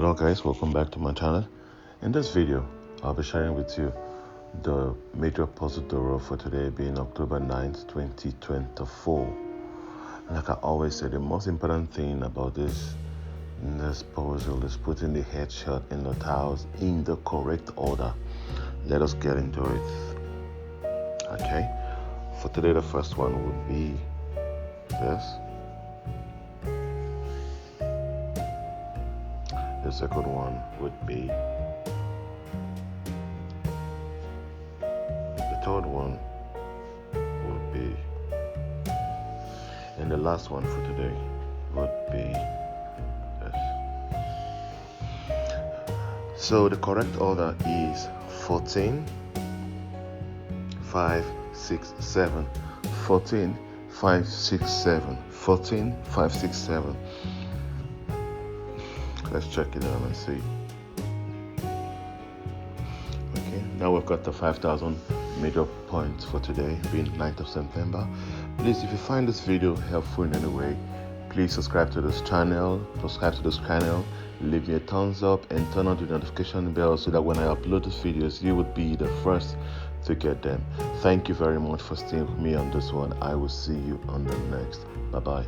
Hello guys, welcome back to my channel. In this video, I'll be sharing with you the major puzzle Durov for today being October 9th, 2024. Like I always say, the most important thing about this puzzle is putting the headshot in the tiles in the correct order. Let us get into it. Okay, for today the first one would be this. The second one would be the third one would be, and the last one for today would be this. So the correct order is 14, 5, 6, 7. 14, 5, 6, 7. 14, 5, 6, 7. Let's check it out and see. Okay, now we've got the 5,000 major points for today, being 9th of September. Please, if you find this video helpful in any way, please subscribe to this channel, leave me a thumbs up and turn on the notification bell so that when I upload these videos, you would be the first to get them. Thank you very much for staying with me on this one. I will see you on the next. Bye-bye.